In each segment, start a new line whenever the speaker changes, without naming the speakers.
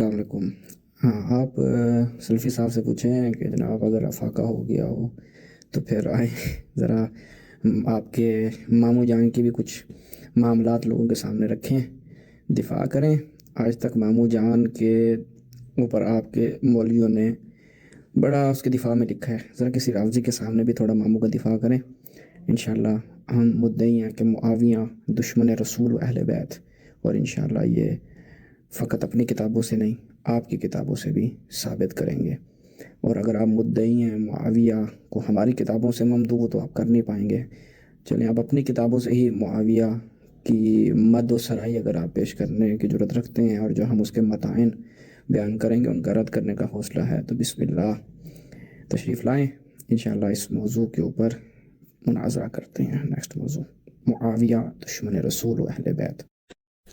अस्सलाम वालेकुम। हाँ, आप सल्फ़ी साहब से पूछें कि जनाब अगर अफाका हो गया हो तो फिर आए ज़रा आपके मामू जान की भी कुछ मामलात लोगों के सामने रखें, दिफा करें। आज तक मामू जान के ऊपर आपके मौलवियों ने बड़ा उसके दिफा में लिखा है, ज़रा किसी राज़ी के सामने भी थोड़ा मामू का दिफा करें। इंशाअल्लाह हम मुद्दई हैं कि मुआविया दुश्मन रसूल व अहले बैत, और इंशाअल्लाह ये फ़कत अपनी किताबों से नहीं आपकी किताबों से भी साबित करेंगे। और अगर आप मुद्दई हैं मुआविया को हमारी किताबों से ममदू तो आप कर नहीं पाएंगे। चलें, आप अपनी किताबों से ही मुआविया की मद व सराई अगर आप पेश करने की ज़रूरत रखते हैं और जो हम उसके मताइन बयान करेंगे उनका रद्द करने का हौसला है तो बिस्मिल्लाह तशरीफ़ लाएँ। इंशाअल्लाह इस मौजू के ऊपर मुनाज़रा करते हैं। नेक्स्ट मौजू मुआविया दुश्मन रसूल व अहले बैत।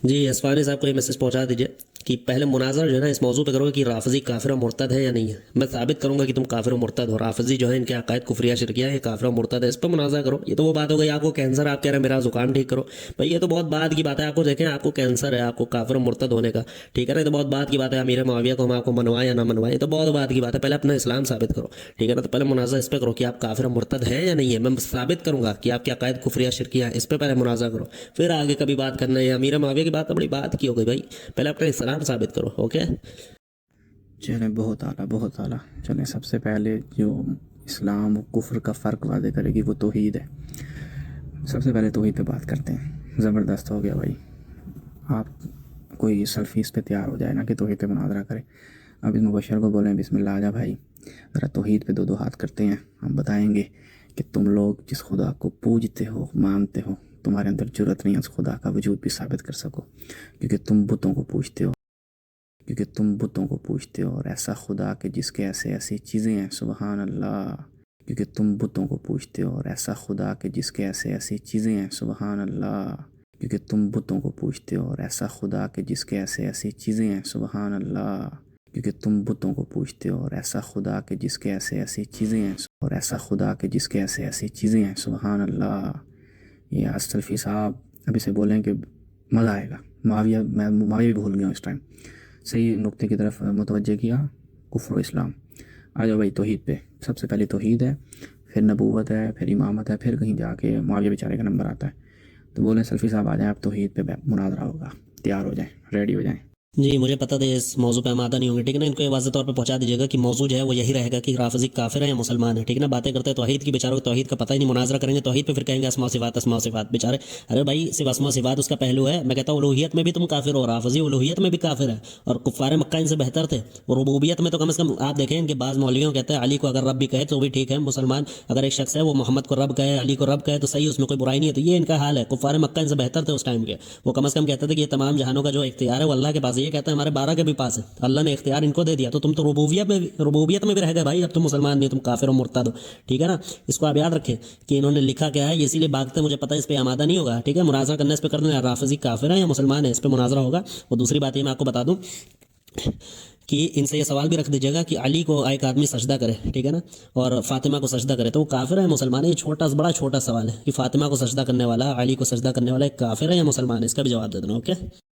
जी असफानी साहब को ये मैसेज पहुंचा दीजिए कि पहले मुनाजरा जो है ना इस मौजू पे करोगे कि राफजी काफिर और मुर्तद है या नहीं है। मैं साबित करूंगा कि तुम काफिर और मुर्तद हो। राफजी जो है इनके अकायद कुफरिया शिरकिया है, काफिर और मुर्तद है, इस पर मुनाजरा करो। ये तो वो बात हो गई, आपको कैंसर, आप कह रहे हैं मेरा जुकाम ठीक करो। भाई ये तो बहुत बात की बात है। आपको देखें, आपको कैंसर है, आपको काफिर और मुर्तद होने का, ठीक है ना, तो बहुत बात की बात है। अमीर मुआविया को हम आपको मनवाएं या ना मनवाएं, तो बहुत बात की बात है। पहले अपना इस्लाम साबित करो, ठीक है ना। तो पहले मुनाजरा इस पर करो कि आप काफिर और मुर्तद है या नहीं है। मैं साबित करूंगा कि आपके अकायद कुफरिया शिरकिया है, इस पर पहले मुनाजरा करो, फिर आगे कभी बात करना है। अमीर मुआविया की बात तो बड़ी बात की हो गई भाई, पहले अपना इस्लाम साबित करो। ओके,
चलें, बहुत आला बहुत आला। चलें, सबसे पहले जो इस्लाम और कुफ्र का फ़र्क वादे करेगी वो तौहीद है। सबसे पहले तौहीद पे बात करते हैं। ज़बरदस्त हो गया भाई, आप कोई सल्फ़ी इस पे तैयार हो जाए ना कि तौहीद पे मुनाज़रा करे। अब इस मुबशर को बोलें बिस्मिल्लाह आजा भाई, ज़रा तौहीद पे दो दो हाथ करते हैं। हम बताएंगे कि तुम लोग जिस खुदा को पूजते हो मानते हो, तुम्हारे अंदर जुर्रत नहीं है उस खुदा का वजूद भी साबित कर सको, क्योंकि तुम बुतों को पूजते हो, और ऐसा खुदा कि जिसके ऐसे ऐसी चीज़ें हैं, सुबहान अल्लाह। क्योंकि तुम बुतों को पूजते हो और ऐसा खुदा कि जिसके ऐसे ऐसी चीज़ें हैं, सुबहान अल्लाह। क्योंकि तुम बुतों को पूजते हो और ऐसा खुदा कि जिसके ऐसे ऐसी चीज़ें हैं, सुबहान अल्लाह। क्योंकि तुम बुतों को पूजते हो और ऐसा खुदा कि जिसके ऐसे ऐसी चीज़ें हैं, सुबहान अल्लाह। ये आज सल्फ़ी साहब अभी से बोलें कि मज़ा आएगा। मैं मुआविया भी भूल गया इस टाइम। सही नुक्ते की तरफ मुतवज्जे किया, कुफ्र व इस्लाम। आ जाओ भाई तौहीद पे। सबसे पहले तौहीद है, फिर नबूवत है, फिर इमामत है, फिर कहीं जाके मुआविया बेचारे का नंबर आता है। तो बोलें सल्फ़ी साहब आ जाएँ, आप तौहीद पे मुनाज़रा होगा, तैयार हो जाएँ, रेडी हो जाएँ।
जी मुझे पता था इस मौजू पे हम आदा नहीं होंगे, ठीक है ना। इनको ये वाज़ेह तौर पे पहुंचा दीजिएगा कि मौजू जो है वो यही रहेगा कि राफजी काफिर है या मुसलमान है, ठीक है ना। बातें करते हैं तौहीद की, बेचारों को तौहीद का पता ही नहीं। मुनाजरा करेंगे तौहीद पे, फिर कहेंगे अस्मा सिफात बेचारे। अरे भाई, सिर्फ अस्मा सिफात उसका पहलू है। मैं कहता हूँ उलूहियत में भी तुम काफिर हो, राफजी उलूहियत में भी काफिर है, और कुफ़ार मक्का इनसे बेहतर थे। और रुबूबियत में तो कम से कम आप देखें, इनके बाज़ मौलवियों कहते हैं अली को अगर रब भी कहे तो भी ठीक है। मुसलमान अगर एक शख्स है वो मोहम्मद को रब कहे, अली को रब कहे तो सही, उसमें कोई बुराई नहीं है। तो ये इनका हाल है। कुफ़ार मक्का इनसे बेहतर थे उस टाइम के। वो कम से कम कहते थे कि ये तमाम जहानों का जो इख्तियार है वो अल्लाह के पास है। ये कहते हैं हमारे 12 के भी पास है, अल्लाह ने इख्तियार इनको दे दिया। तो तुम तो रुबूबियत में भी रह गए भाई। अब तुम मुसलमान नहीं, तुम काफिर और मुर्तद हो, ठीक है ना। इसको आप याद रखें कि इन्होंने लिखा क्या है, इसीलिए भागते मुझे पता है इस पे आमादा नहीं होगा, ठीक है। मुनाजरा करने इस पे कर देना, राफजी काफिर है या मुसलमान है, इस पे मुनाजरा होगा। और दूसरी बात ये मैं आपको बता दूं कि इनसे ये सवाल भी रख दीजिएगा कि अली को एक आदमी सजदा करे, ठीक है ना, और फातिमा को सजदा करे, तो वो काफिर है या मुसलमान है। ये बड़ा छोटा सवाल है कि फातिमा को सजदा करने वाला, अली को सजदा करने वाला एक काफिर है या मुसलमान है। इसका भी जवाब दे देना। ओके।